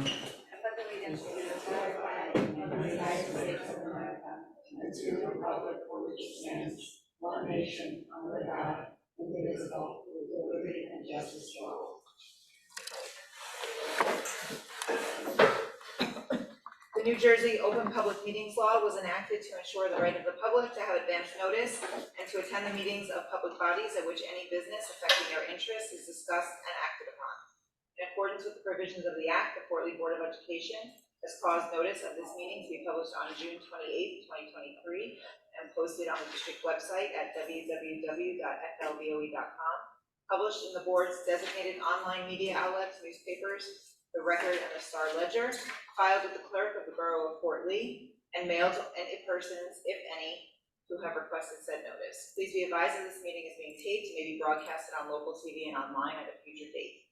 pledge allegiance to the flag of the United States of America and to the republic for which it stands, one nation, under God, indivisible, with liberty and justice for all. The New Jersey Open Public Meetings Law was enacted to ensure the right of the public to have advance notice and to attend the meetings of public bodies at which any business affecting their interests is discussed and acted upon. In accordance with the provisions of the Act, the Fort Lee Board of Education has caused notice of this meeting to be published on June 28, 2023, and posted on the district website at www.flboe.com, published in the board's designated online media outlets, newspapers, the Record and the Star Ledger, filed with the clerk of the Borough of Fort Lee, and mailed to any persons, if any, who have requested said notice. Please be advised that this meeting is being taped and may be broadcasted on local TV and online at a future date.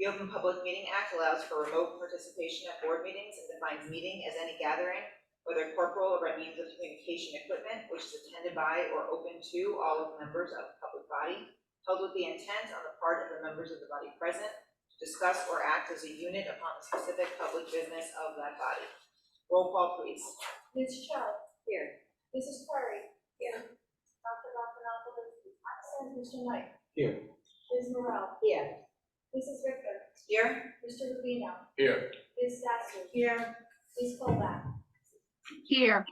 The Open Public Meeting Act allows for remote participation at board meetings and defines meeting as any gathering, whether corporal or by means of communication equipment, which is attended by or open to all of the members of the public body, held with the intent on the part of the members of the body present to discuss or act as a unit upon the specific public business of that body. Roll call, please. Ms. Cho. Here. Mrs. Curry. Here. Dr. Raffinopoulos is absent. Mr. Knight. Here. Ms. Morrell. Here. Mrs. Richter. Here. Mr. Rubino. Here. Ms. Stassi. Here. Ms. Colback. Here.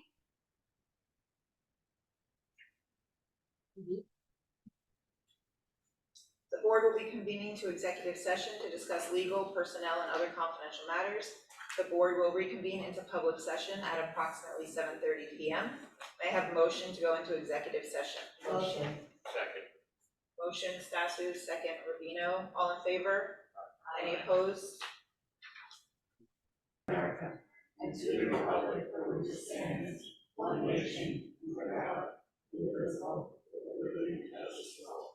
The board will be convening to executive session to discuss legal, personnel, and other confidential matters. The board will reconvene into public session at approximately 7:30 p.m. May I have a motion to go into executive session? Motion. Second. Motion, Stasu, second, Rubino. All in favor? Any opposed? America, and to the republic for which it stands, one nation, under God, indivisible, with liberty and justice for all.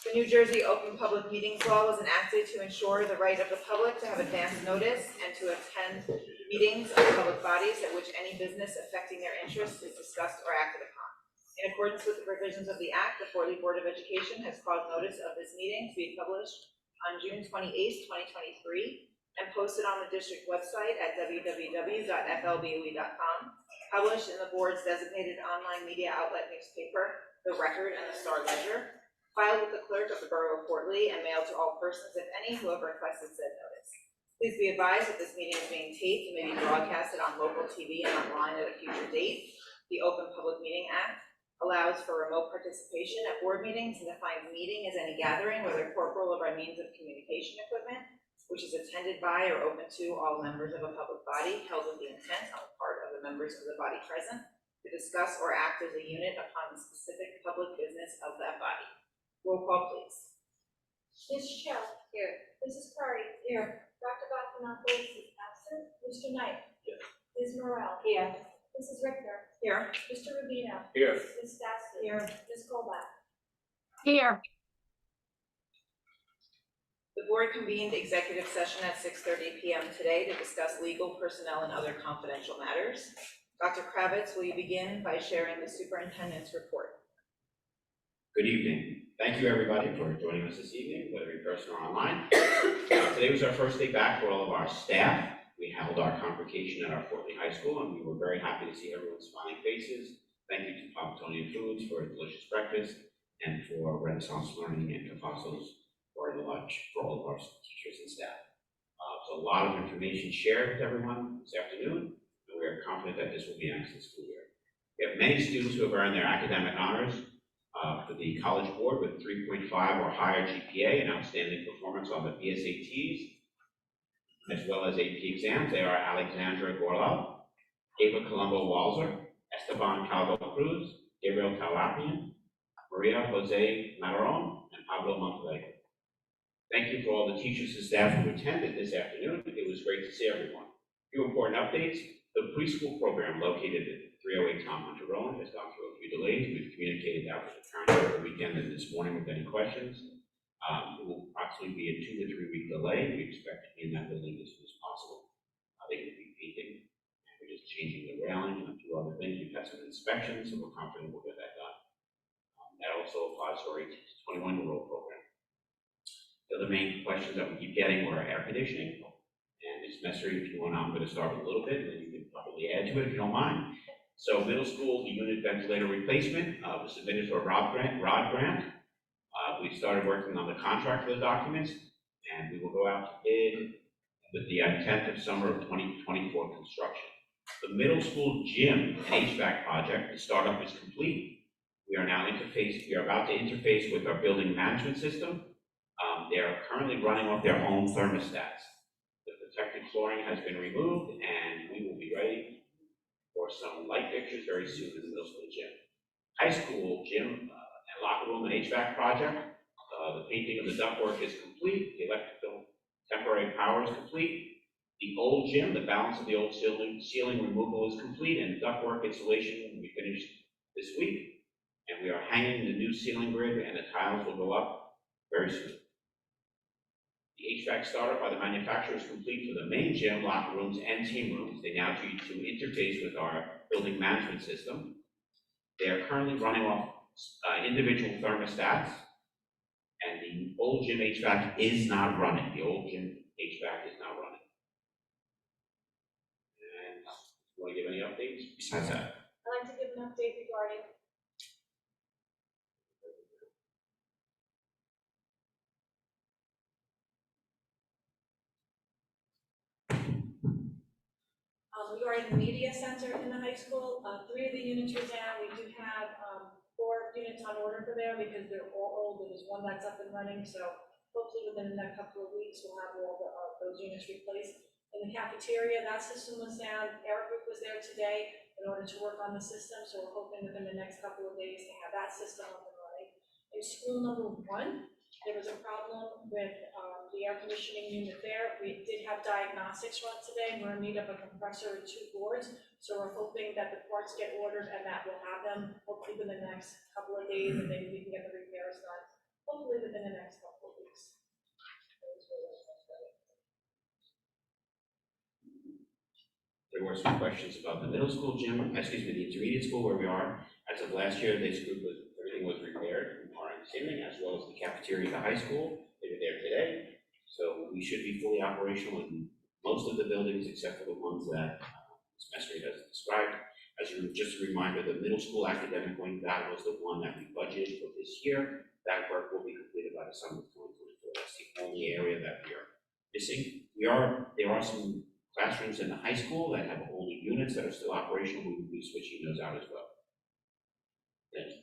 The New Jersey Open Public Meetings Law was enacted to ensure the right of the public to have advance notice and to attend meetings of public bodies at which any business affecting their interests is discussed or acted upon. In accordance with the provisions of the Act, the Fort Lee Board of Education has caused notice of this meeting to be published on June 28, 2023, and posted on the district website at www.flboe.com, published in the board's designated online media outlet newspaper, The Record and the Star Ledger, filed with the clerk of the Borough of Fort Lee, and mailed to all persons, if any, who have requested said notice. Please be advised that this meeting is being taped and may be broadcasted on local TV and online at a future date. The Open Public Meeting Act allows for remote participation at board meetings and defines meeting as any gathering, whether corporal or by means of communication equipment, which is attended by or open to all members of a public body, held with the intent on the part of the members of the body present to discuss or act as a unit upon the specific public business of that body. Roll call, please. Ms. Cho. Here. Mrs. Curry. Here. Dr. Raffinopoulos is absent. Mr. Knight. Yes. Ms. Morrell. Here. Mrs. Richter. Here. Mr. Rubino. Here. Ms. Stassi. Here. Ms. Colback. Here. The board convened executive session at 6:30 p.m. today to discuss legal, personnel, and other confidential matters. Dr. Kravitz, will you begin by sharing the superintendent's report? Good evening. Thank you, everybody, for joining us this evening, whether in person or online. Today was our first day back for all of our staff. We held our convocation at our Fort Lee High School, and we were very happy to see everyone's smiling faces. Thank you to Papatonian Foods for a delicious breakfast, and for Renaissance Learning and Cafassos for the lunch for all of our teachers and staff. So a lot of information shared with everyone this afternoon, and we are confident that this will be an excellent school year. We have many students who have earned their academic honors for the College Board with 3.5 or higher GPA and outstanding performance on the BSATs, as well as AP exams. They are Alexandra Gorlov, Ava Colombo Walzer, Esteban Calvo Cruz, Gabriel Talapian, Maria Jose Mataron, and Pablo Montalegre. Thank you for all the teachers and staff who attended this afternoon. It was great to see everyone. A few important updates. The preschool program located at 308 Tom Hunter Road has gone through a few delays. We've communicated that with the parents over the weekend and this morning with any questions. It will approximately be a 2 to 3 week delay. We expect to be in that building as soon as possible. They will be painting, and we're just changing the railing and a few other things. We've had some inspections, so we're confident we'll get that done. That also applies to our 18 to 21-year-old program. The other main questions that we keep getting were air conditioning. And Ms. Messery, if you want, I'm gonna start with a little bit, and then you can probably add to it if you don't mind. So middle school, the unit ventilator replacement, was submitted to a ROD grant. We started working on the contract for the documents, and we will go out to bid with the intent of summer of 2024 construction. The middle school gym and HVAC project, the startup is complete. We are about to interface with our building management system. They are currently running off their own thermostats. The protected flooring has been removed, and we will be ready for some light fixtures very soon in the middle school gym. High school gym and locker room and HVAC project. The painting of the ductwork is complete. The electrical temporary power is complete. The old gym, the balance of the old ceiling removal is complete, and ductwork installation will be finished this week. And we are hanging the new ceiling grid, and the tiles will go up very soon. The HVAC startup by the manufacturer is complete for the main gym, locker rooms, and team rooms. They now need to interface with our building management system. They are currently running off individual thermostats, and the old gym HVAC is not running. The old gym HVAC is not running. And you want to give any updates besides that? I'd like to give an update regarding regarding the media center in the high school. 3 of the units are down. We do have 4 units on order for there because they're all old. There's 1 that's up and running, so hopefully within the next couple of weeks we'll have all those units replaced. In the cafeteria, that system was down. Eric Group was there today in order to work on the system, so we're hoping within the next couple of days to have that system up and running. In school number 1, there was a problem with the air conditioning unit there. We did have diagnostics run today. We're in need of a compressor and 2 boards, so we're hoping that the parts get ordered and that we'll have them hopefully within the next couple of days, and maybe we can get the repairs done hopefully within the next couple of weeks. There were some questions about the middle school gym, the intermediate school where we are. As of last year, everything was repaired from our understanding, as well as the cafeteria at the high school. They were there today. So we should be fully operational in most of the buildings except for the ones that Ms. Messery has described. Just a reminder, the middle school academic wing, that was the one that we budgeted for this year. That work will be completed by the summer of 2024. That's the only area that we are missing. There are some classrooms in the high school that have older units that are still operational. We will be switching those out as well. Thank you.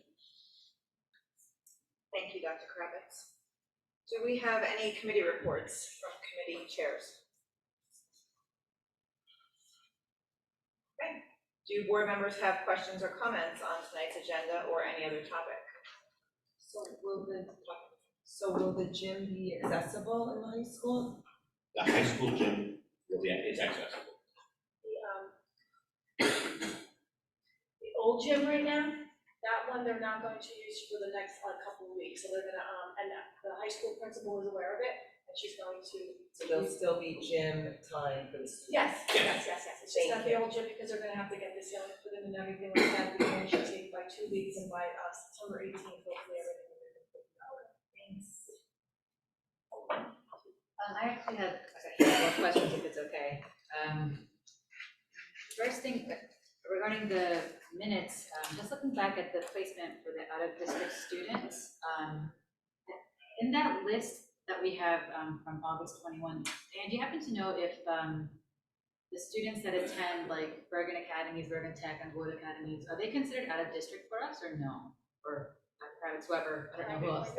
Thank you, Dr. Kravitz. Do we have any committee reports from committee chairs? Okay. Do board members have questions or comments on tonight's agenda or any other topic? So will the gym be accessible in the high school? The high school gym is accessible. The old gym right now, that one they're not going to use for the next couple of weeks. So they're gonna, and the high school principal is aware of it, and she's going to. So there'll still be gym time for the students? Yes. It's just not the old gym because they're gonna have to get the ceiling put in and everything like that. It should take by 2 weeks, and by September 18th, hopefully everything will be complete. Thanks. I actually have a couple of questions, if it's okay. First thing, regarding the minutes, just looking back at the placement for the out-of-district students, in that list that we have from August 21, and do you happen to know if the students that attend like Bergen Academies, Bergen Tech, and Wood Academies, are they considered out-of-district for us or no? Or private, whoever, I don't know who else.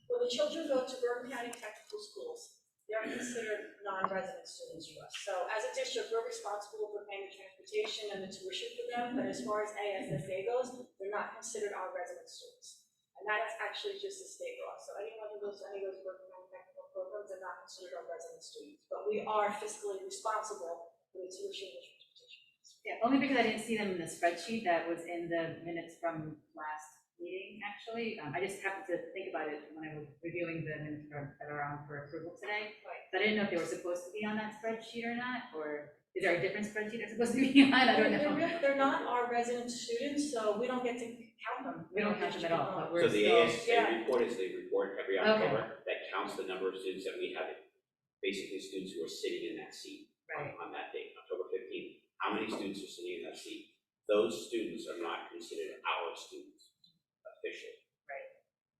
Well, the children go to Bergen County Technical Schools. They are considered non-resident students for us. So as a district, we're responsible for paying the transportation and the tuition for them, but as far as ASSA goes, they're not considered our resident students. And that is actually just a state law. So anyone who goes to any of those Bergen County Technical programs are not considered our resident students. But we are fiscally responsible for the tuition and the transportation. Yeah, only because I didn't see them in the spreadsheet that was in the minutes from last meeting, actually. I just happened to think about it when I was reviewing the minutes that are on for approval today. Right. So I didn't know if they were supposed to be on that spreadsheet or not, or is there a different spreadsheet they're supposed to be on? I don't know. They're not our resident students, so we don't get to count them. We don't count them at all, but So we're the still. ASA report is they report every October, that counts the number of students that we have, basically students who are sitting in that seat on that date, October 15th. How many students are sitting in that seat? Those students are not considered our students officially. Right.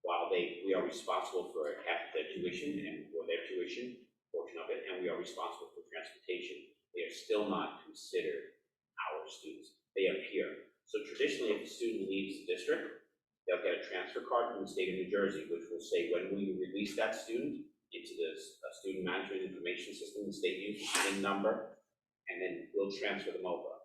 While we are responsible for half of their tuition and for their tuition portion of it, and we are responsible for transportation, they are still not considered our students. They appear. So traditionally, if a student leaves the district, they'll get a transfer card from the state of New Jersey, which will say when we release that student into the student management information system, the state uses a number, and then we'll transfer them over.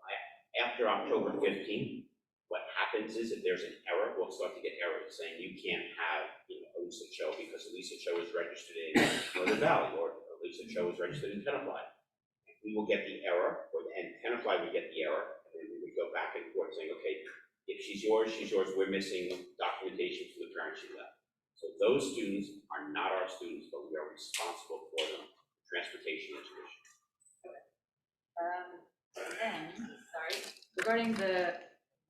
After October 15th, what happens is if there's an error, we'll start to get errors saying you can't have, a Lucid show because a Lucid show is registered in Northern Valley, or a Lucid show is registered in Tenafly. We will get the error, and Tenafly would get the error, and then we would go back and forth saying, okay, if she's yours, we're missing documentation from the parent she left. So those students are not our students, but we are responsible for them, transportation and tuition. Regarding the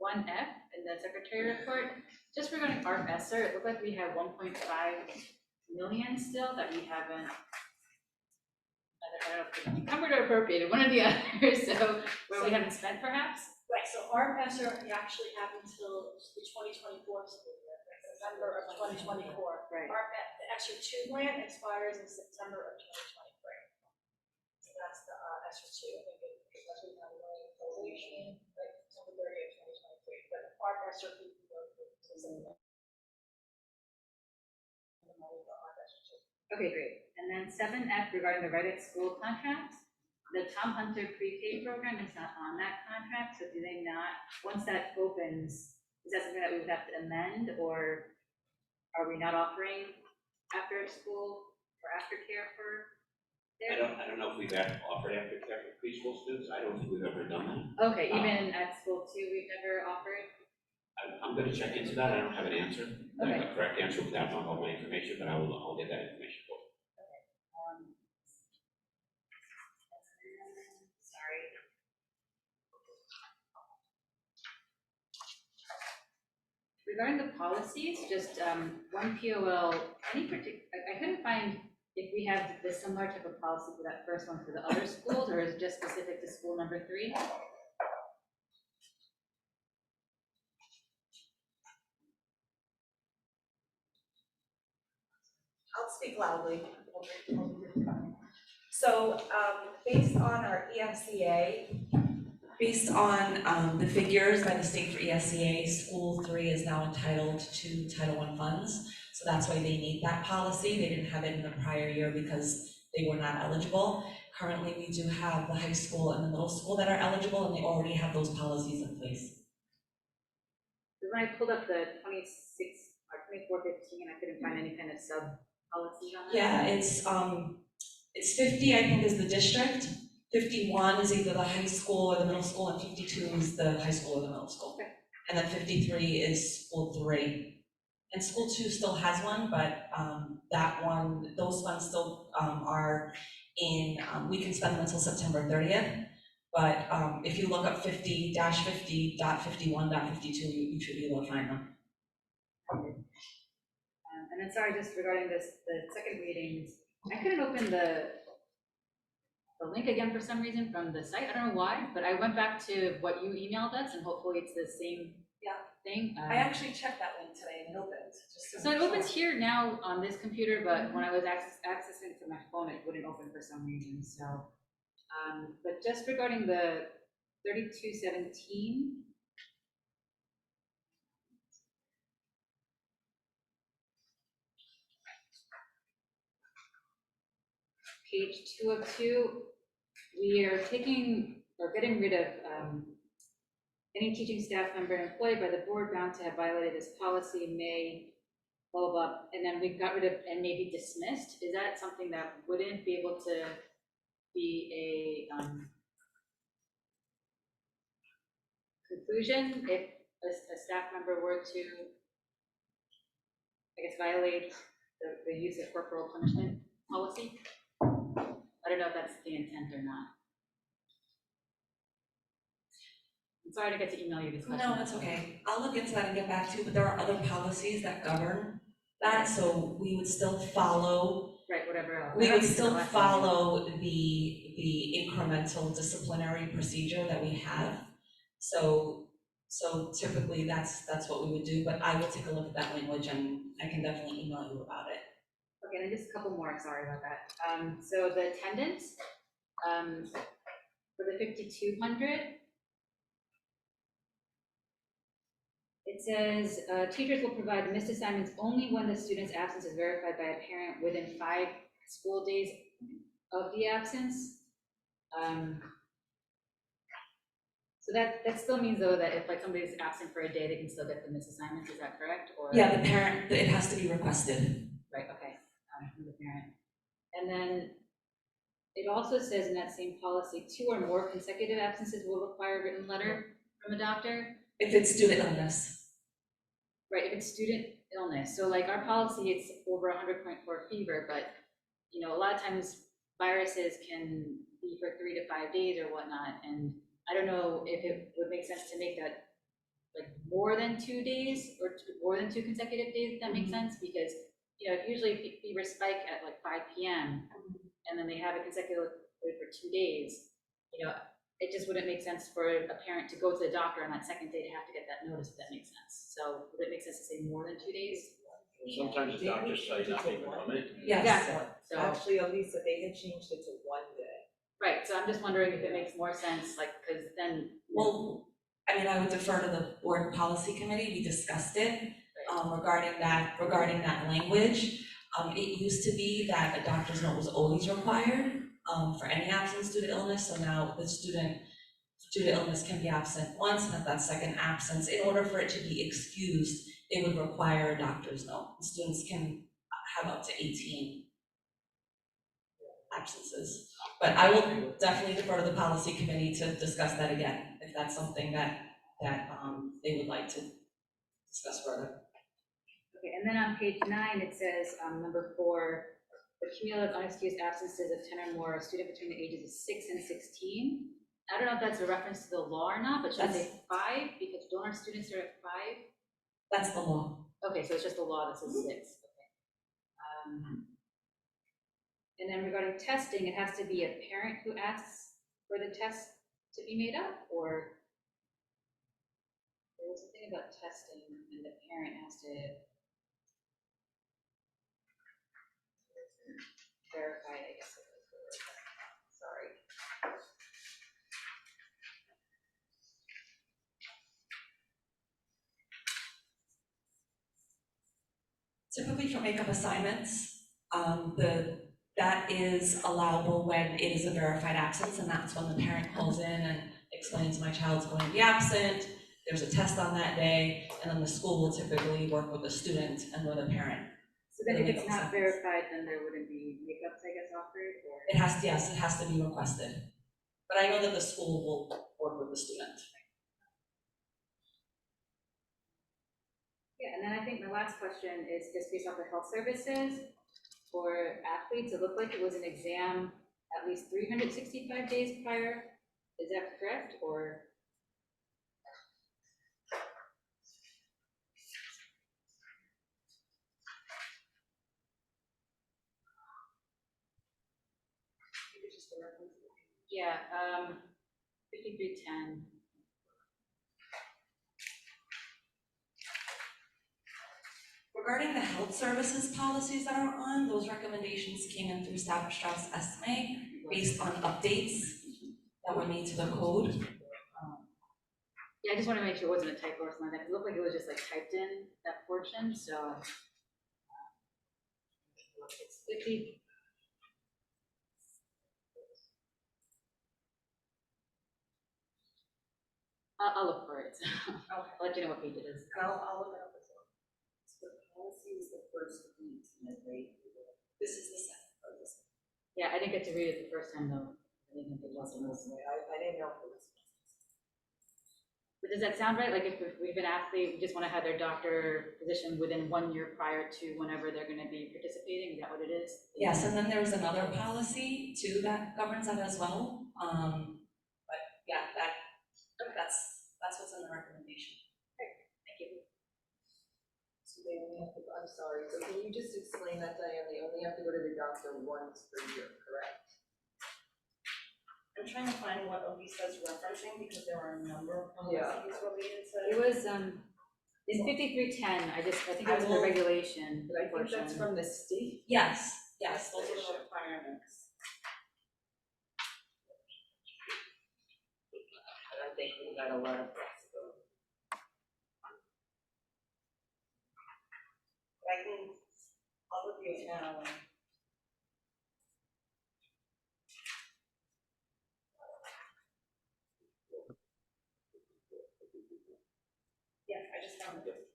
1F in the secretary report, just regarding our ESSER, it looked like we have 1.5 million still that we haven't, I don't know if it's encumbered or appropriated, one or the other, so where we haven't spent perhaps? Right, so our ESSER actually have until the 2024 school year, November of 2024. Right. The ESSER 2 grant expires in September of 2023. So that's the ESSER 2, I think that's what we have going probation, like September 30th, 2023. But our ESSER fee will go to September. Okay, great. And then 7F regarding the Right at School contract. The Tom Hunter pre-K program is not on that contract, so do they not, once that opens, is that something that we would have to amend, or are we not offering after school or aftercare for I there? don't know if we've ever offered aftercare for preschool students. I don't think we've ever done that. Okay, even at school too, we've never offered? I'm going to check into that. I don't have an answer, Okay. a correct answer without knowing all my information, but I'll get that information for you. Sorry. Regarding the policies, just one POL, any particular, I couldn't find if we have the similar type of policy for that first one for the other schools, or is it just specific to school number 3? I'll speak loudly. So, based on our ESCA, based on the figures by the state for ESCA, School 3 is now entitled to Title I funds. So that's why they need that policy. They didn't have it in the prior year because they were not eligible. Currently, we do have the high school and the middle school that are eligible, and they already have those policies in place. When I pulled up the 26 or 2415, I couldn't find any kind of sub policy on that. Yeah, it's 50, I think, is the district. 51 is either the high school or the middle school, and 52 is the high school or the middle school. Okay. And then 53 is School 3. And School 2 still has one, but that one, those funds still are in, we can spend them until September 30th. But if you look up 50-50.51.52, you should be able to find them. And then sorry, just regarding this, the second readings, I couldn't open the link again for some reason from the site. I don't know why, but I went back to what you emailed us, and hopefully it's the same thing. I actually checked that link today and it opened. So it opens here now on this computer, but when I was accessing from my phone, it wouldn't open for some reason. So, but just regarding the 3217. Page 202, we are taking or getting rid of any teaching staff member employed by the board bound to have violated this policy may, blah, blah, blah, and then we got rid of and may be dismissed. Is that something that wouldn't be able to be a conclusion if a staff member were to, I guess, violate the use of corporal punishment policy? I don't know if that's the intent or not. I'm sorry to get to email you this question. No, that's okay. I'll look into that and get back to you, but there are other policies that govern that, so we would still follow, Right, whatever else. we I would don't still know what follow the incremental disciplinary procedure that we have. So typically that's what we would do, but I will take a look at that language and I can definitely email you about it. Okay, then just a couple more, sorry about that. So the attendance, for the 5,200, it says, teachers will provide missed assignments only when the student's absence is verified by a parent within 5 school days of the absence. So that still means though that if like somebody's absent for a day, they can still get the missed assignments, is that correct? Or Yeah, the parent, it has to be requested. right, okay, from the parent. And then it also says in that same policy, 2 or more consecutive absences will require a written letter from a doctor. If it's due to illness. Right, if it's student illness, so like our policy, it's over 100.4 fever, but you know, a lot of times viruses can be for 3 to 5 days or whatnot, and I don't know if it would make sense to make that like more than 2 days or more than 2 consecutive days, if that makes sense, because you know, if usually fevers spike at like 5 p.m. and then they have it consecutively for 2 days, you know, it just wouldn't make sense for a parent to go to the doctor on that second day to have to get that notice, if that makes sense. So would it make sense to say more than 2 days? Sometimes the doctors tell you not to even come in. Yes. Exactly. So, Actually, Elisa, they had changed it to 1 day. right, so I'm just wondering if it makes more sense, like, because then. Well, I mean, I would defer to the board policy committee, we discussed it, regarding that language. It used to be that a doctor's note was always required, for any absence due to illness, so now the student due to illness can be absent once, and at that second absence, in order for it to be excused, it would require a doctor's note. Students can have up to 18 absences. But I will definitely defer to the policy committee to discuss that again, if that's something that they would like to discuss further. Okay, and then on page 9, it says, number 4, the cumulative unexcused absences of 10 or more, a student between the ages of 6 and 16. I don't know if that's a reference to the law or not, but should I say 5, because donor students are at 5? That's the law. Okay, so it's just the law that says 6, okay. And then regarding testing, it has to be a parent who asks for the test to be made up, or there was something about testing and the parent has to verify, I guess it was the word. Sorry. Typically for makeup assignments, that is allowable when it is a verified absence, and that's when the parent calls in and explains my child's going to be absent, there's a test on that day, and then the school will typically work with the student and with a parent. So then if it's not verified, then there wouldn't be makeups, I guess, offered, or? It has to, yes, it has to be requested. But I know that the school will work with the student. Yeah, and then I think my last question is just based off the health services for athletes. It looked like it was an exam at least 365 days prior. Is that correct, or? Yeah, 5310. Regarding the health services policies that are on, those recommendations came in through Staff Strauss estimate based on updates that were made to the code. Yeah, I just want to make sure it wasn't a typo or something like that. It looked like it was just like typed in that portion, so. It's 50. I'll look for it. I'll let you know what page it is. I'll look it up as well. So the policy is the first week, right? This is the second. Yeah, I didn't get to read it the first time though. I didn't think it was. I didn't know if it was. But does that sound right? Like if we've been athlete, we just want to have their doctor physician within 1 year prior to whenever they're going to be participating? Is that what it is? Yes, and then there's another policy too that governs that as well. But yeah, that's what's in the recommendation. Thank you. So they only have to, I'm sorry, so can you just explain that, Diane? They only have to go to the doctor once per year, correct? I'm trying to find what Elisa's referencing, because there are a number of Yeah. policies related to. It was, in 5310, I think it was in the regulation But I think that's portion. from the state. Yes, those are the requirements. And I'm thinking we got a lot of flexibility. I'll review it now. Yeah, I just found it.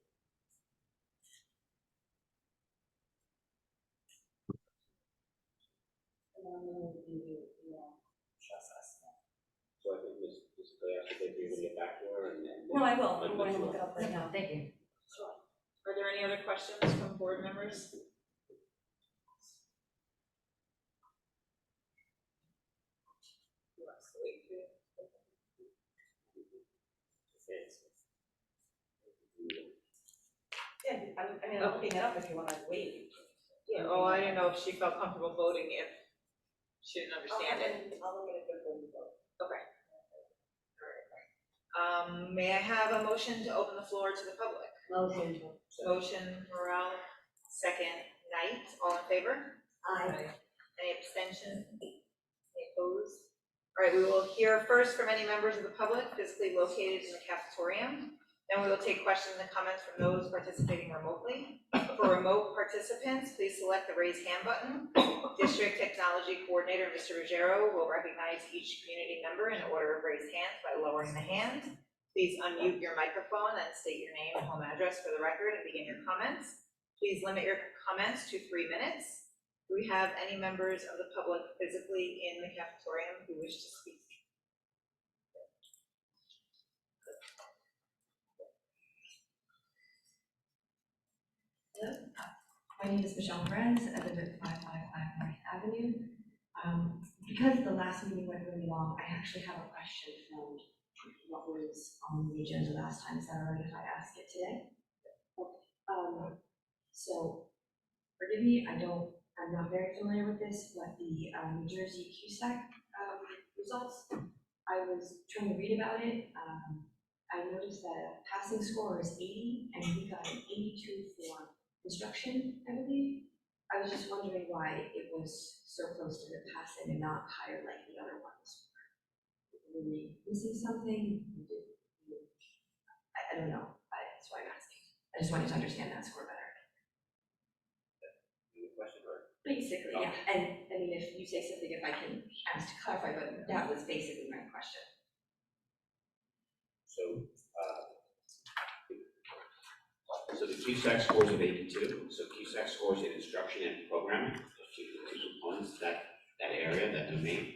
And then we'll do, trust us. So I think Ms. Claire, I think you're gonna get back to her and then. No, I will, I'm going to look it up right now. Thank you. Sure. Are there any other questions from board members? Yeah, I'm looking it up if you want to wait. Yeah, oh, I didn't know if she felt comfortable voting if she didn't understand it. I'll look at it before we vote. Okay. May I have a motion to open the floor to the public? Motion. Motion, Morale, second, Knight, all in favor? Aye. Any abstention? Any opposed? All right, we will hear first from any members of the public physically located in the cafetorium. Then we will take questions and comments from those participating remotely. For remote participants, please select the raise hand button. District Technology Coordinator, Mr. Ruggiero, will recognize each community member in order of raised hands by lowering the hand. Please unmute your microphone and state your name and home address for the record and begin your comments. Please limit your comments to 3 minutes. Do we have any members of the public physically in the cafetorium who wish to speak? Hello, my name is Michelle Perez. I live at 555 North Avenue. Because the last meeting went really long, I actually have a question from what was on the agenda last time. Is that all right if I ask it today? Okay. So forgive me, I'm not very familiar with this, but the New Jersey QSAC results, I was trying to read about it. I noticed that passing score is 80, and we got an 82 for construction, I believe. I was just wondering why it was so close to the passing and not higher like the other ones. Were we missing something? I don't know. That's why I'm asking. I just wanted to understand that score better. Any question or? Basically, yeah. And I mean, if you say something, if I can ask to clarify, but that was basically my question. So the QSAC scores of 82, so QSAC scores in instruction and programming, those two components, that area, that domain.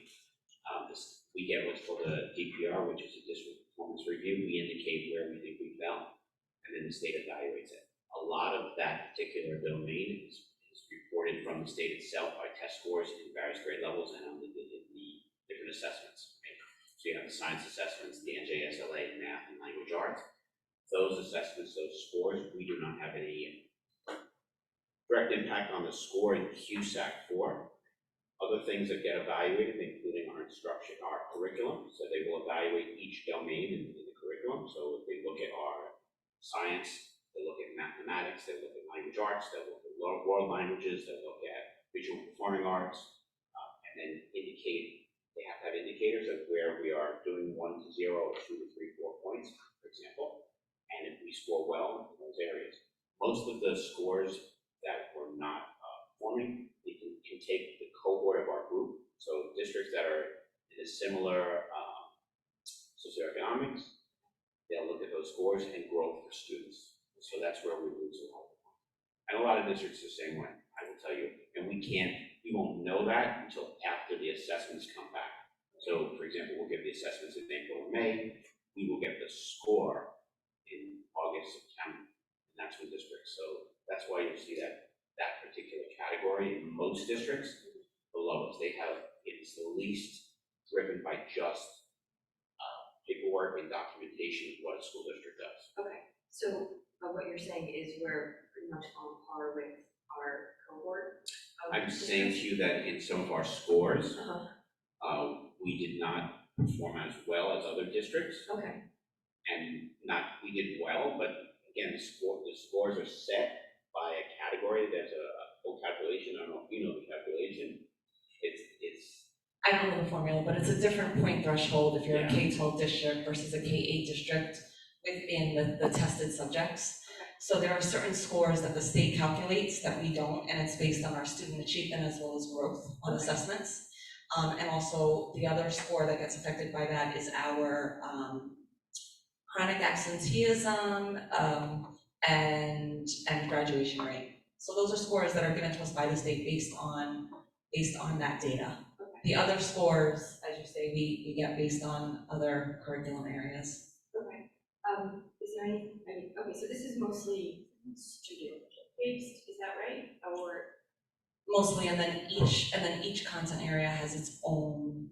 We get what's called a DPR, which is a district performance review. We indicate where we think we fell, and then the state evaluates it. A lot of that particular domain is reported from the state itself by test scores in various grade levels and on the different assessments. Right? So you have the science assessments, the NJSLA, math, and language arts. Those assessments, those scores, we do not have any direct impact on the score in QSAC 4. Other things that get evaluated, including our instruction, our curriculum, so they will evaluate each domain in the curriculum. So if they look at our science, they look at mathematics, they look at language arts, they look at world languages, they look at visual performing arts, and then indicate, they have to have indicators of where we are doing 1 to 0, or 2 to 3, 4 points, for example. And if we score well in those areas, most of the scores that were not performing, we can take the cohort of our group. So districts that are in a similar socioeconomics, they'll look at those scores and growth for students. So that's where we lose a lot. And a lot of districts the same way, I will tell you. And we won't know that until after the assessments come back. So for example, we'll get the assessments in April or May. We will get the score in August, September, and that's when districts. So that's why you see that particular category in most districts, the lowest. It's the least driven by just paperwork and documentation of what a school district does. Okay, so what you're saying is we're pretty much on par with our cohort. I'm saying to you that in some of our scores, we did not perform as well as other districts, Okay, and we did well, but again, the scores are set by a category. There's a whole calculation. I don't know if you know the calculation. It's I don't know the formula, but it's a different point threshold if you're Yeah. a K-12 district versus a K-8 district within the tested subjects. So there are certain scores that the state calculates that we don't, and it's based on our student achievement as well as growth on assessments. And also the other score that gets affected by that is our chronic absenteeism and graduation rate. So those are scores that are given to us by the state based on that data. The other scores, as you say, we get based on other curriculum areas. okay. Is there any, okay, so this is mostly student-based, is that right? Or? Mostly, and then each content area has its own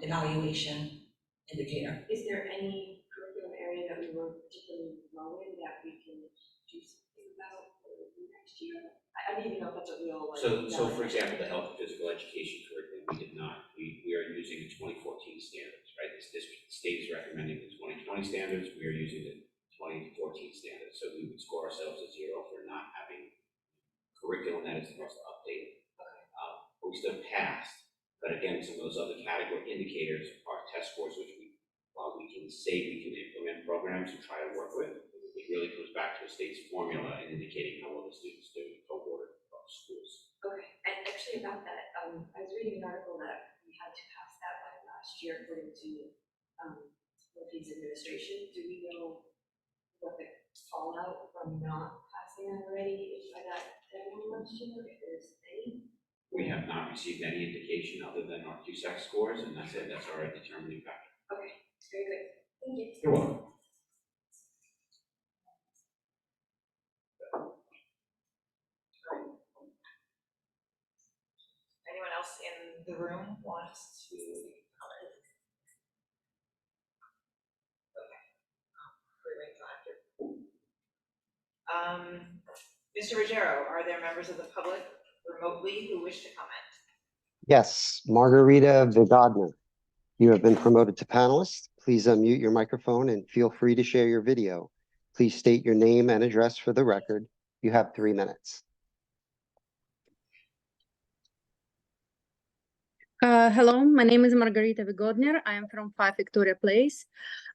evaluation indicator. Is there any curriculum area that we were particularly low in that we can do something about for the next year? I don't even know if that's a real, like. so for example, the health and physical education curriculum, we did not. We are using the 2014 standards, right? The state is recommending the 2020 standards. We are using the 2014 standards. So we would score ourselves a 0 for not having curriculum that is the most updated. But we still passed. But again, some of those other category indicators are test scores, which while we can say we can implement programs and try to work with, it really comes back to the state's formula and indicating how well the students do in cohort of schools. Okay, and actually about that, I was reading an article that we had to pass that by last year according to Murphy's administration. Do we know what the fallout from not passing that already is by that deadline last year, if there's any? We have not received any indication other than our QSAC scores, and that's it. That's our determining factor. Okay, very good. Thank you. You're welcome. Anyone else in the room wants to comment? Okay. We wait till after. Mr. Ruggiero, are there members of the public remotely who wish to comment? Yes, Margarita Vigodner. You have been promoted to panelist. Please unmute your microphone and feel free to share your video. Please state your name and address for the record. You have 3 minutes. Hello, my name is Margarita Vigodner. I am from 5 Victoria Place.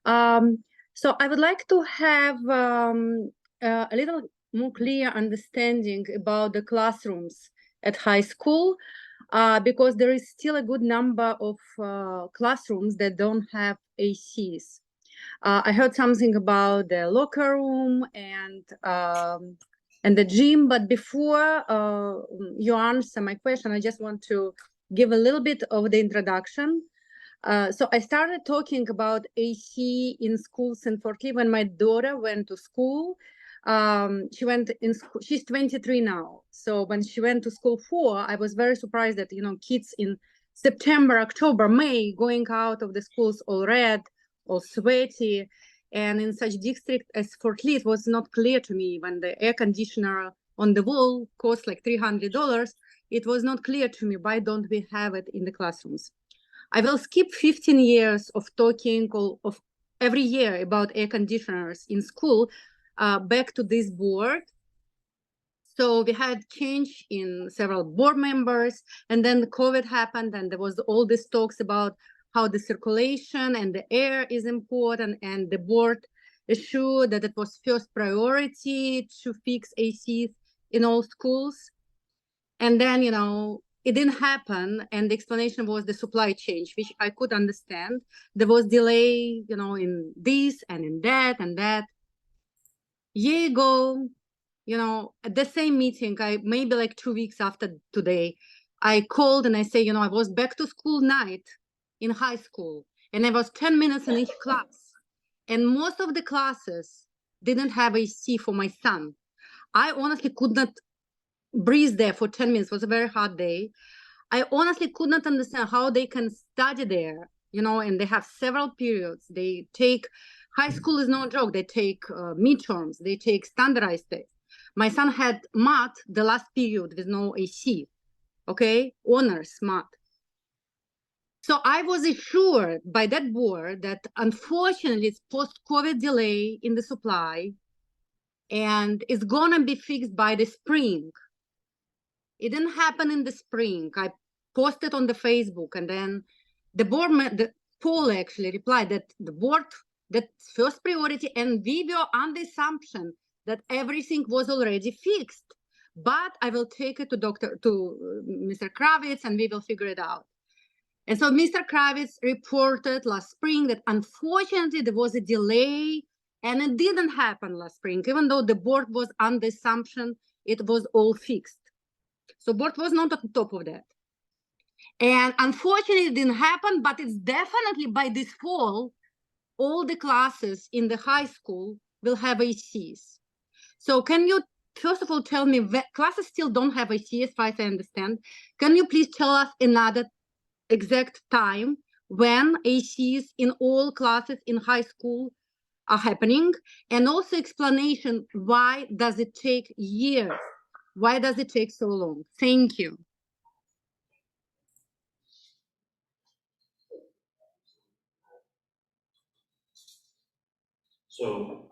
So I would like to have a little more clear understanding about the classrooms at high school, because there is still a good number of classrooms that don't have ACs. I heard something about the locker room and the gym, but before you answer my question, I just want to give a little bit of the introduction. So I started talking about AC in schools in Fort Lee when my daughter went to school. She went in school, she's 23 now. So when she went to school I was very surprised that, kids in September, October, May, going out of the schools all red, all sweaty. And in such district as Fort Lee, it was not clear to me when the air conditioner on the wall cost like $300. It was not clear to me, why don't we have it in the classrooms? I will skip 15 years of talking of every year about air conditioners in school, back to this board. So we had change in several board members, and then the COVID happened, and there was all these talks about how the circulation and the air is important, and the board assured that it was first priority to fix ACs in all schools. And then, it didn't happen, and the explanation was the supply chain, which I could understand. There was delay, in this and in that and that. Year ago, at the same meeting, maybe like 2 weeks after today, I called and I say, I was back to school night in high school, and I was 10 minutes in each class, and most of the classes didn't have AC for my son. I honestly could not breathe there for 10 minutes. It was a very hot day. I honestly could not understand how they can study there you know, and they have several periods. They take, high school is no joke. They take midterms, they take standardized tests. My son had math the last period with no AC, okay, honors math. So I was assured by that board that unfortunately it's post-COVID delay in the supply and it's gonna be fixed by the spring. It didn't happen in the spring. I posted on the Facebook, and then the board, the poll actually replied that the board, that's first priority, and we were on the assumption that everything was already fixed. But I will take it to Mr. Kravitz, and we will figure it out. And so Mr. Kravitz reported last spring that unfortunately there was a delay, and it didn't happen last spring, even though the board was on the assumption it was all fixed. So board was not on top of that. And unfortunately, it didn't happen, but it's definitely by this fall, all the classes in the high school will have ACs. So can you, first of all, tell me, classes still don't have ACs, as far as I understand. Can you please tell us another exact time when ACs in all classes in high school are happening? And also explanation, why does it take years? Why does it take so long? Thank you. So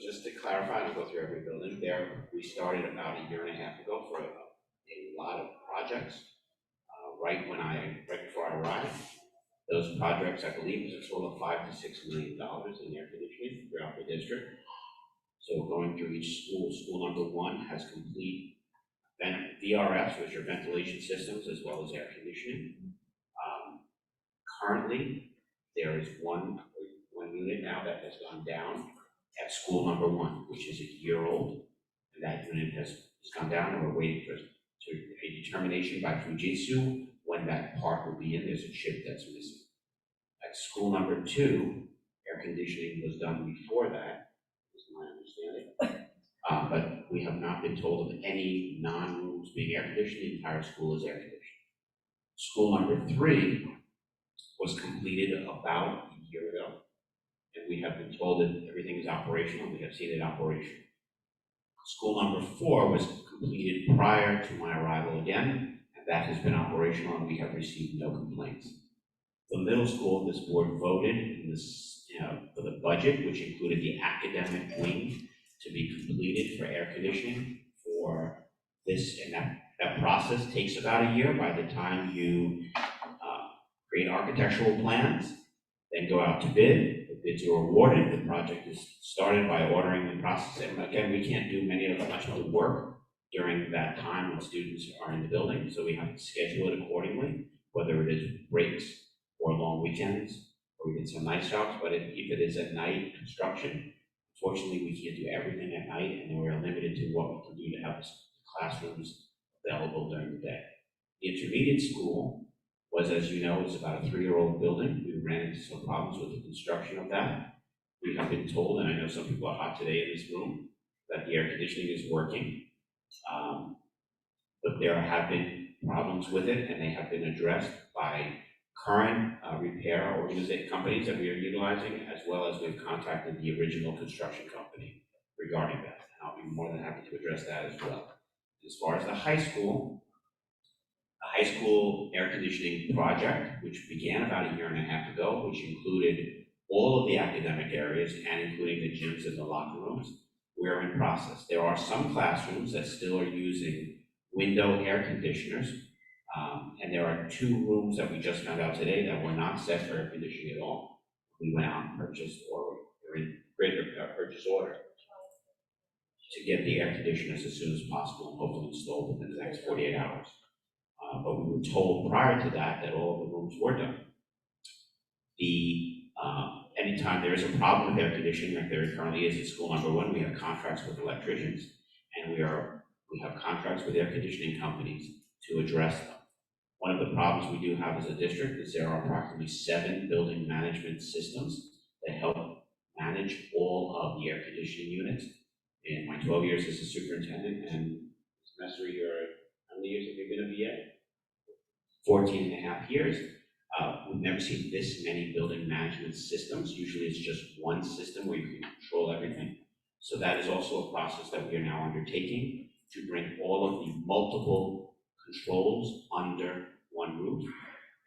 just to clarify, I'll go through every building there. We started about a year and a half ago for a lot of projects. Right before I arrived, those projects, I believe, was a total of $5 to $6 million in air conditioning throughout the district. So going through each school, school number one has complete VRFs, which are ventilation systems, as well as air conditioning. Currently, there is one unit now that has gone down at school number one, which is a year old. And that unit has gone down, and we're waiting for a determination by Fujitsu when that part will be in. There's a chip that's missing. At school number two, air conditioning was done before that, is my understanding. But we have not been told of any non-rooms being air conditioned. The entire school is air conditioned. School number three was completed about a year ago, and we have been told that everything is operational. We have seen it operation. School number four was completed prior to my arrival again, and that has been operational, and we have received no complaints. The middle school, this board voted in this, for the budget, which included the academic wing to be completed for air conditioning for this, and that process takes about a year. By the time you create architectural plans, then go out to bid. The bids are awarded. The project is started by ordering the process. And again, we can't do much of the work during that time when students are in the building, so we have to schedule it accordingly, whether it is breaks or long weekends, or we did some night shops. But if it is at night construction, unfortunately, we can't do everything at night, and we're limited to what we can do to have classrooms available during the day. The intermediate school was, as you know, is about a 3-year-old building. We ran into some problems with the construction of that. We have been told, and I know some people are hot today in this room, that the air conditioning is working. But there have been problems with it, and they have been addressed by current repair companies that we are utilizing, as well as we've contacted the original construction company regarding that. And I'll be more than happy to address that as well. As far as the high school air conditioning project, which began about a year and a half ago, which included all of the academic areas and including the gyms and the locker rooms, we're in process. There are some classrooms that still are using window air conditioners, and there are 2 rooms that we just found out today that were not set for air conditioning at all. We went out and purchased, or we're in greater purchase order to get the air conditioners as soon as possible and hopefully installed within the next 48 hours. But we were told prior to that all of the rooms were done. Anytime there is a problem with air conditioning, like there currently is at school number 1, we have contracts with electricians, and we have contracts with air conditioning companies to address them. One of the problems we do have as a district is there are approximately 7 building management systems that help manage all of the air conditioning units. In my 12 years as a superintendent, and semester, how many years have you been a VA? 14 and a half years. We've never seen this many building management systems. Usually it's just one system where you can control everything. So that is also a process that we are now undertaking to bring all of the multiple controls under one roof.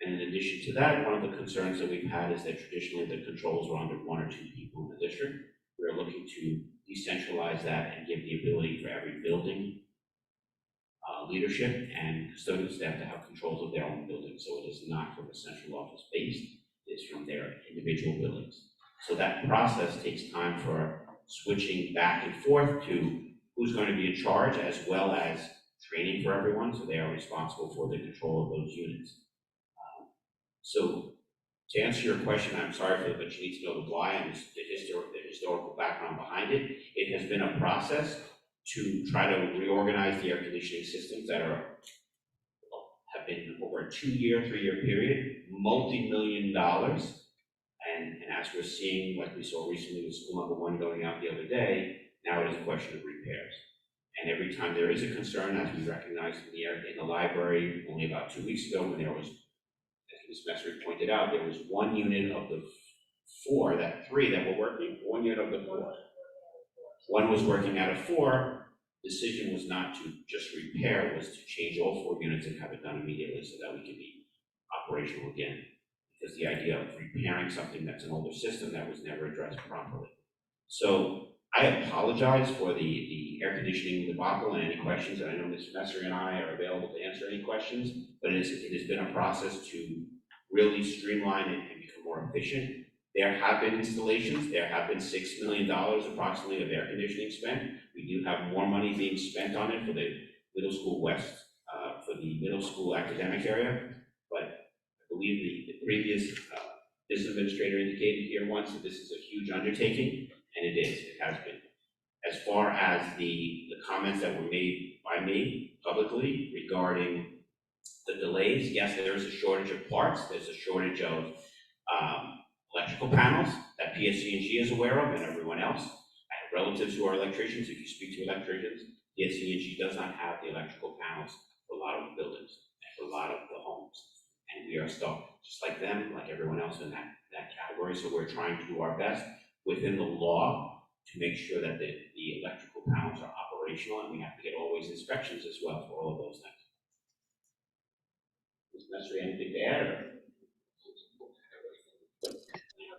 And in addition to that, one of the concerns that we've had is that traditionally the controls were under one or two people in the district. We're looking to decentralize that and give the ability for every building leadership and custodial staff to have controls of their own buildings. So it is not from a central office based, it's from their individual buildings. So that process takes time for switching back and forth to who's going to be in charge, as well as training for everyone, so they are responsible for the control of those units. So to answer your question, I'm sorry for it, but you need to know the why and the historical background behind it. It has been a process to try to reorganize the air conditioning systems that have been over a 2-year, 3-year period, multi-million dollars. And as we're seeing, like we saw recently with school number 1 going out the other day, now it is a question of repairs. And every time there is a concern, as we recognized in the library only about 2 weeks ago, when there was, as Ms. Messer pointed out, there was 1 unit of the 3 that were working, 1 unit of the 4. 1 was working out of 4. Decision was not to just repair, was to change all 4 units and have it done immediately so that we could be operational again. Because the idea of repairing something that's an older system that was never addressed properly. So I apologize for the air conditioning debacle and any questions. And I know Mr. Messer and I are available to answer any questions, but it has been a process to really streamline it and become more efficient. There have been installations. There have been $6 million approximately of air conditioning spent. We do have more money being spent on it for the Middle School West, for the middle school academic area. But I believe the previous business administrator indicated here once that this is a huge undertaking, and it is. It has been. As far as the comments that were made by me publicly regarding the delays, yes, there is a shortage of parts. There's a shortage of electrical panels that PSC&G is aware of, and everyone else. I have relatives who are electricians. If you speak to electricians, PSC&G does not have the electrical panels for a lot of the buildings and for a lot of the homes. And we are stuck, just like them, like everyone else in that category. So we're trying to do our best within the law to make sure that the electrical panels are operational, and we have to get always inspections as well for all of those things. Is necessary anything to add?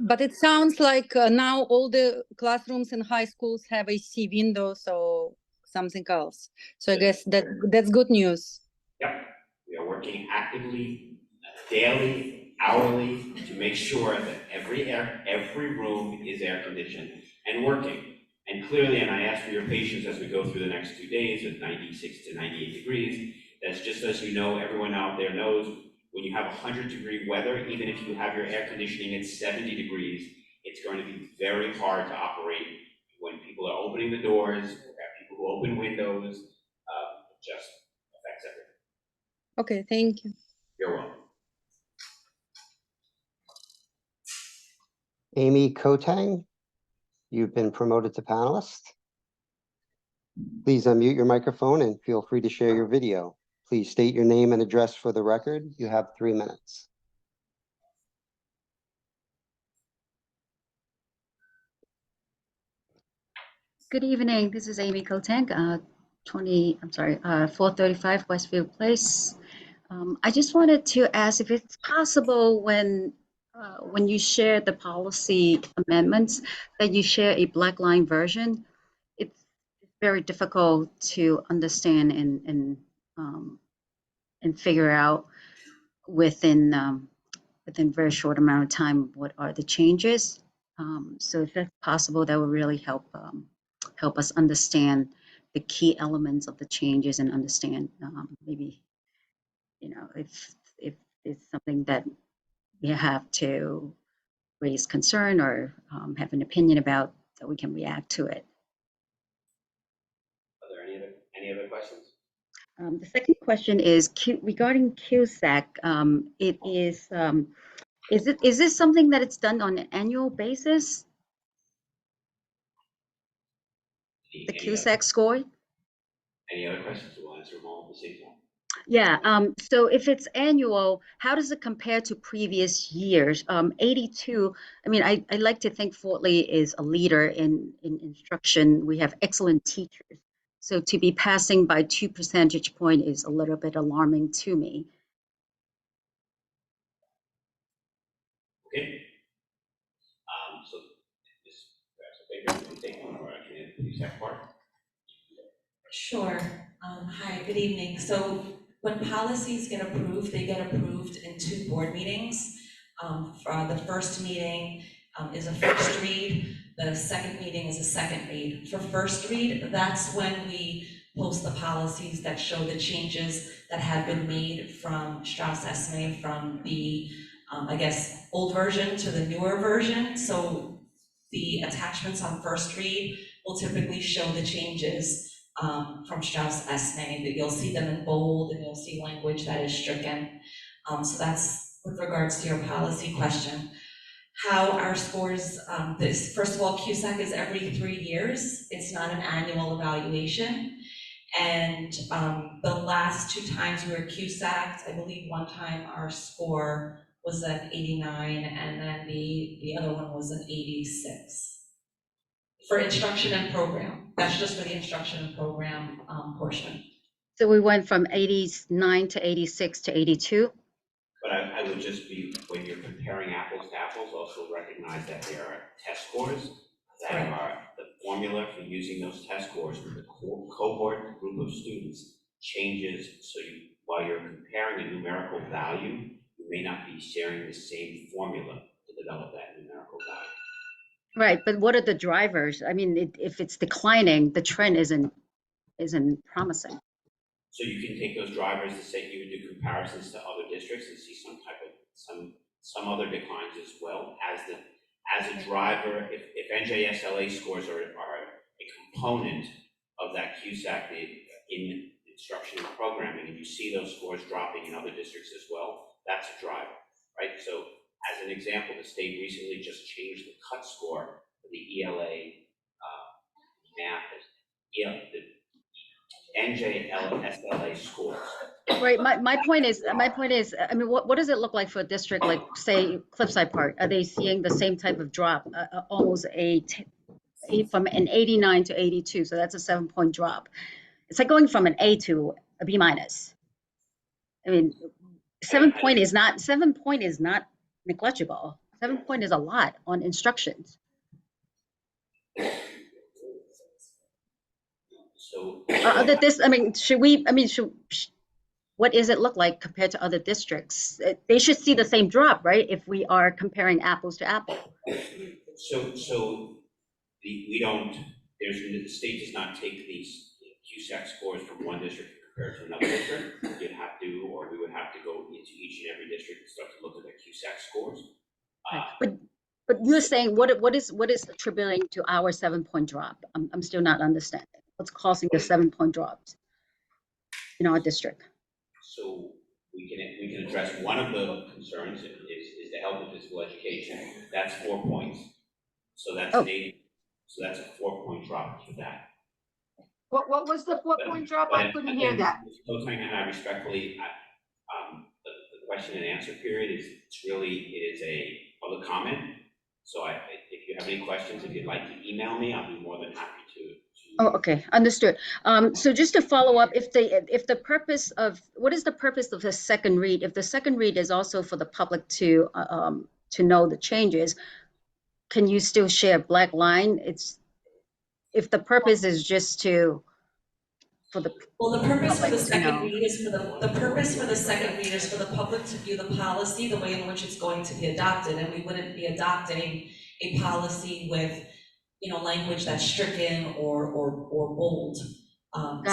But it sounds like now all the classrooms in high schools have AC windows or something else. So I guess that's good news. Yep, we are working actively, daily, hourly, to make sure that every room is air conditioned and working. And clearly, and I ask for your patience as we go through the next 2 days at 96 to 98 degrees, that's just as you know, everyone out there knows, when you have 100-degree weather, even if you have your air conditioning at 70 degrees, it's going to be very hard to operate when people are opening the doors, people who open windows, it just affects everything. Okay, thank you. You're welcome. Amy Kotang, you've been promoted to panelist. Please unmute your microphone and feel free to share your video. Please state your name and address for the record. You have 3 minutes. Good evening. This is Amy Kotang, 435 Westfield Place. I just wanted to ask if it's possible when you share the policy amendments that you share a black line version. It's very difficult to understand and figure out within a very short amount of time what are the changes. So if that's possible, that would really help us understand the key elements of the changes and understand maybe, if it's something that we have to raise concern or have an opinion about, that we can react to it. Are there any other questions? The second question is regarding QSAC. Is this something that it's done on an annual basis? The QSAC score? Any other questions? We'll answer them all at the same time. Yeah, so if it's annual, how does it compare to previous years? 82, I mean, I like to think Fort Lee is a leader in instruction. We have excellent teachers. So to be passing by 2 percentage point is a little bit alarming to me. Okay. So this, perhaps, I think take one more action in the second part. Sure. Hi, good evening. So when policies get approved, they get approved in 2 board meetings. For the first meeting is a first read. The second meeting is a second read. For first read, that's when we post the policies that show the changes that have been made from Strauss-Esme, from the, I guess, old version to the newer version. So the attachments on first read will typically show the changes from Strauss-Esme, that you'll see them in bold and you'll see language that is stricken. So that's with regards to your policy question. How our scores, first of all, CUSAC is every 3 years. It's not an annual evaluation. And the last 2 times we were CUSAC'd, I believe one time our score was an 89 and then the other one was an 86. For instruction and program. That's just for the instruction and program portion. So we went from 89 to 86 to 82. But I would just be, when you're comparing apples to apples, also recognize that there are test scores that are the formula for using those test scores with the cohort group of students changes. So while you're comparing a numerical value, you may not be sharing the same formula to develop that numerical value. Right, but what are the drivers? I mean, if it's declining, the trend isn't promising. So you can take those drivers to say you would do comparisons to other districts and see some type of some other declines as well as a driver. If NJSLA scores are a component of that CUSAC in instruction and programming, and you see those scores dropping in other districts as well, that's a driver, right? So as an example, the state recently just changed the cut score for the ELA math, the NJSLA scores. Right. My point is, I mean, what does it look like for a district like, say, Cliffside Park? Are they seeing the same type of drop, almost from an 89 to 82? So that's a 7-point drop. It's like going from an A to a B minus. I mean, 7 point is not negligible. 7 point is a lot on instructions. So I mean, what does it look like compared to other districts? They should see the same drop, right? If we are comparing apples to apples. So the state does not take these CUSAC scores from one district compared to another district. We would have to go into each and every district and start to look at their CUSAC scores. But you're saying what is attributing to our 7-point drop? I'm still not understanding. What's causing the 7-point drops in our district? So we can address one of the concerns is the health and physical education. That's 4 points. So that's an 80. So that's a 4-point drop for that. What was the 4-point drop? I couldn't hear that. So and I respectfully, the question and answer period it is a public comment. So if you have any questions, if you'd like to email me, I'll be more than happy to. Oh, okay, understood. So just to follow up, what is the purpose of the second read? If the second read is also for the public to know the changes, can you still share black line? If the purpose is just the purpose for the second read is for the public to view the policy the way in which it's going to be adopted, and we wouldn't be adopting a policy with language that's stricken or bold.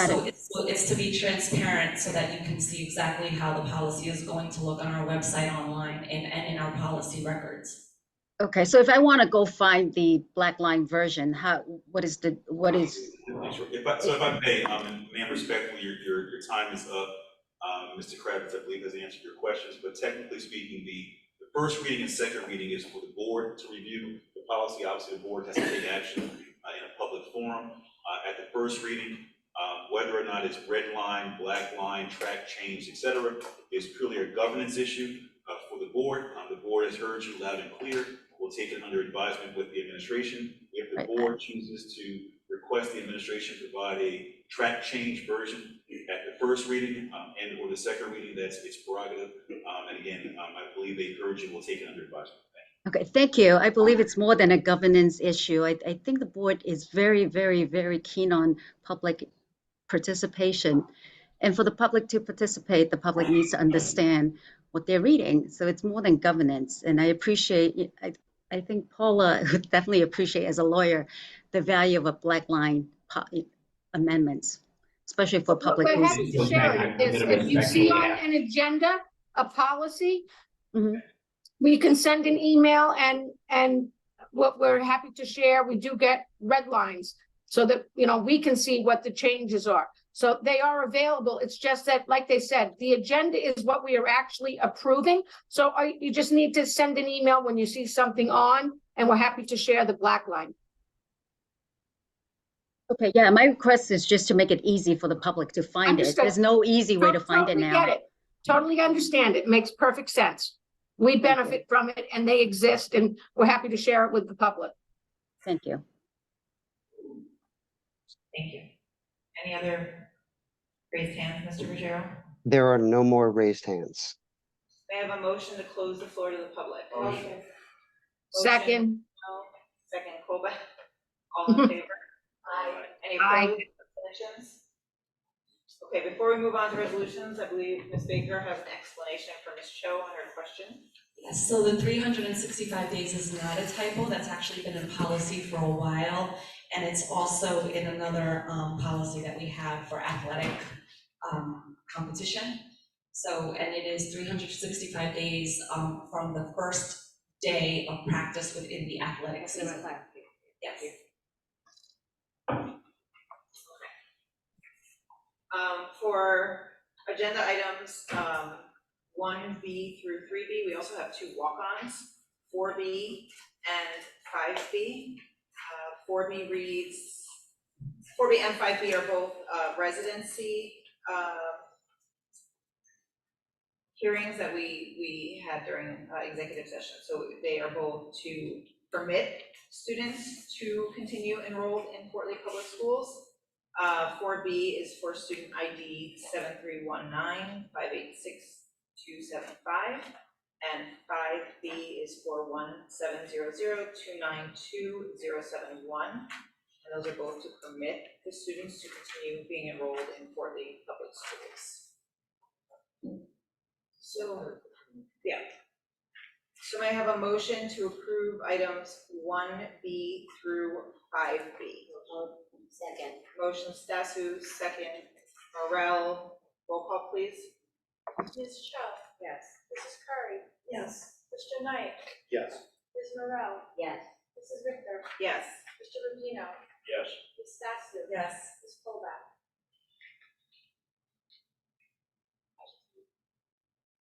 So it's to be transparent so that you can see exactly how the policy is going to look on our website, online, and in our policy records. Okay, so if I want to go find the black line version, what is? If I may, ma'am, respectfully, your time is up. Mr. Kravitz, I believe, has answered your questions, but technically speaking, the first reading and second reading is for the board to review the policy. Obviously, the board has to take action in a public forum. At the first reading, what whether or not it's red line, black line, track change, et cetera, is purely a governance issue for the board. The board has heard you loud and clear. We'll take it under advisement with the administration. If the board chooses to request the administration provide a track change version at the first reading and or the second reading, that's its prerogative. And again, I believe they heard you. We'll take it under advisement. Okay, thank you. I believe it's more than a governance issue. I think the board is very, very, very keen on public participation. And for the public to participate, the public needs to understand what they're reading. So it's more than governance. And I appreciate, I think Paula would definitely appreciate as a lawyer, the value of a black line amendments, especially for public. We're news. happy to share it. If you see on an agenda, a policy, we can send an email and what we're happy to share, we do get red lines so that, you know, we can see what the changes are. So they are available. It's just that, like they said, the agenda is what we are actually approving. So you just need to send an email when you see something on, and we're happy to share the black line. Okay, yeah, my request is just to make it easy for the public to find Understood. it. There's no easy way to find it Totally now. get it. Totally understand it. Makes perfect sense. We benefit from it and they exist, and we're happy to share it with the public. Thank you. Thank you. Any other raised hands, Mr. Ruggiero? There are no more raised hands. May I have a motion to close the floor to the public? Motion. Motion, Second. no. Second, Colbeck. All in favor? Aye. Any Aye. opposed, abstentions? Okay, before we move on to resolutions, I believe Ms. Baker has an explanation for Ms. Cho on her question. Yes, so the 365 days is not a typo. That's actually been in policy for a while. And it's also in another policy that we have for athletic competition. So, and it is 365 days from the first day of practice within the athletic season. Yes. For agenda items 1B through 3B, we also have two walk-ons, 4B and 5B. 4B reads, 4B and 5B are both residency hearings that we had during executive session. So they are both to permit students to continue enrolled in Fort Lee Public Schools. 4B is for student ID 7319-586-275, and 5B is for 1700-292-071. And those are both to permit the students to continue being enrolled in Fort Lee Public Schools. So, yeah. So may I have a motion to approve items 1B through 5B? Second. Motion Stasu, second Morel. Roll call, please. Ms. Cho. Yes. Mrs. Curry. Yes. Mr. Knight. Yes. Ms. Morel. Yes. Mrs. Richter. Yes. Mr. Rubino. Yes. Ms. Stasu. Yes. Ms. Colback.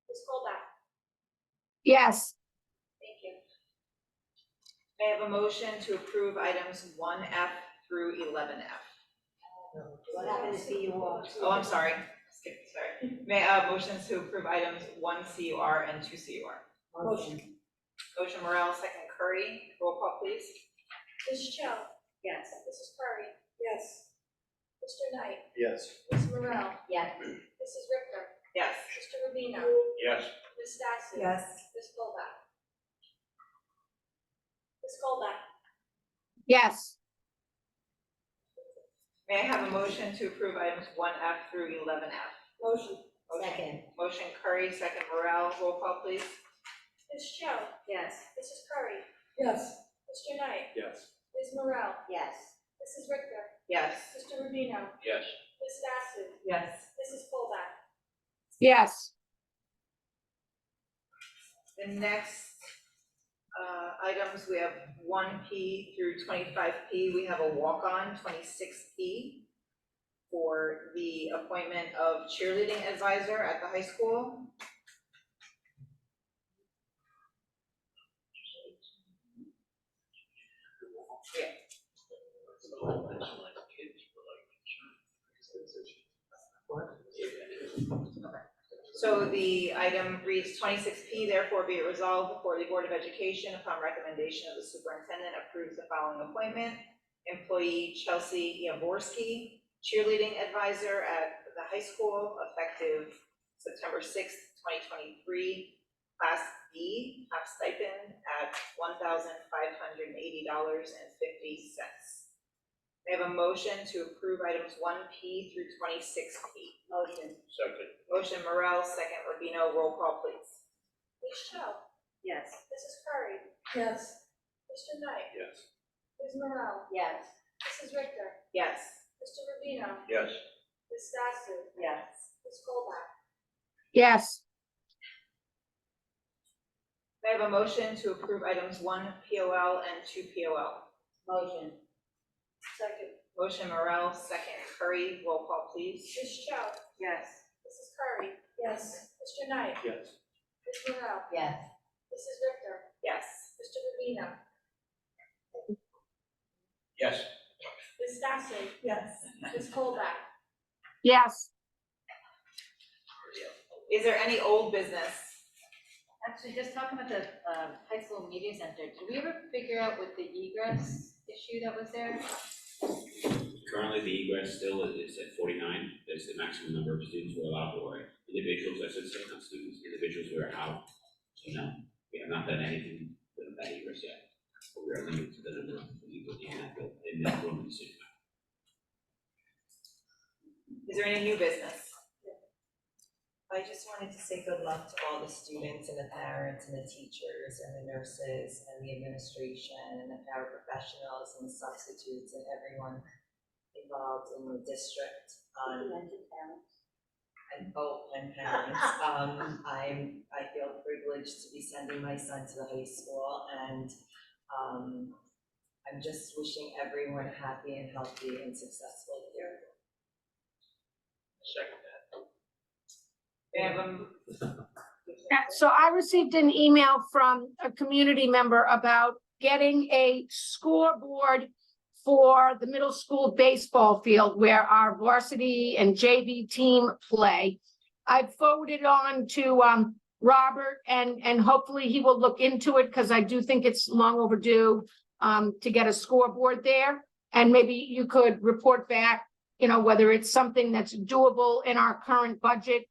Ms. Colback. Yes. Thank you. May I have a motion to approve items 1F through 11F? What happened to CUR? Oh, I'm sorry. Sorry. May I have motions to approve items 1 CUR and 2 CUR? Motion. Motion Morel, second Curry. Roll call, please. Ms. Cho. Yes. Mrs. Curry. Yes. Mr. Knight. Yes. Ms. Morel. Yes. Mrs. Richter. Yes. Mr. Rubino. Yes. Ms. Stasu. Yes. Ms. Colback. Ms. Colback. Yes. May I have a motion to approve items 1F through 11F? Motion. Second. Motion Curry, second Morel. Roll call, please. Ms. Cho. Yes. Mrs. Curry. Yes. Mr. Knight. Yes. Ms. Morel. Yes. Mrs. Richter. Yes. Mr. Rubino. Yes. Ms. Stasu. Yes. Mrs. Colback. Yes. The next items, we have 1P through 25P. We have a walk-on, 26P, for the appointment of cheerleading advisor at the high school. So the item reads 26P, therefore be it resolved before the Board of Education, upon recommendation of the superintendent, approves the following appointment. Employee Chelsea Yavorski, cheerleading advisor at the high school, effective September 6th, 2023. Class B, half stipend at $1,580.50. May I have a motion to approve items 1P through 26P? Motion. Second. Motion Morel, second Rubino, roll call please. Ms. Chow, Yes. Mrs. Curry, Yes. Mr. Knight, Yes. Ms. Morel, Yes. Mrs. Richter, Yes. Mr. Rubino, Yes. Ms. Sasso, Yes. Ms. Colback. Yes. May I have a motion to approve items 1 POL and 2 POL? Motion. Second. Motion Morel, second Curry, roll call please. Ms. Chow, Yes. Mrs. Curry, yes. Mr. Knight, Yes. Ms. Morel, Yes. Mrs. Richter, Yes. Mr. Rubino, Yes. Ms. Sasso, Yes. Ms. Colback. Yes. Is there any old business? Actually, just talking about the high school media center, did we ever figure out what the egress issue that was there? Currently, the egress still is at 49. That's the maximum number of students we're allowed to worry. Individuals, I should say, not students, individuals who are out. So no, we have not done anything with that egress yet. But we are limited to the number of people in that room at the same time. Is there any new business? I just wanted to say good luck to all the students and the parents and the teachers and the nurses and the administration and the paraprofessionals and substitutes and everyone involved in the district. And parents. I feel privileged to be sending my son to the high school, and I'm just wishing everyone happy and healthy and successful here. Second that. May I have So I received an email from a community member about getting a scoreboard for the middle school baseball field where our varsity and JV team play. I forwarded on to Robert and hopefully he will look into it because I do think it's long overdue to get a scoreboard there. And maybe you could report back, you know, whether it's something that's doable in our current budget.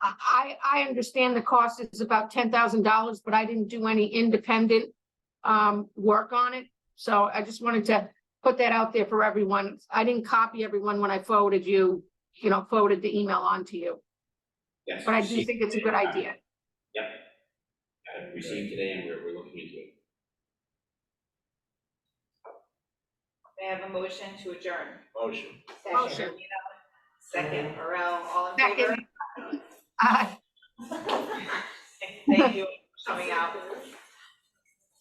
I understand the cost is about $10,000, but I didn't do any independent work on it. So I just wanted to put that out there for everyone. I didn't copy everyone when I forwarded forwarded the email on to you. Yes. But I do received think it's a today. good idea. Yep. Got it received today and we're looking into it. May I have a motion to adjourn? Motion. Motion. Second, Morel, all in favor? Second. Thank you for coming out.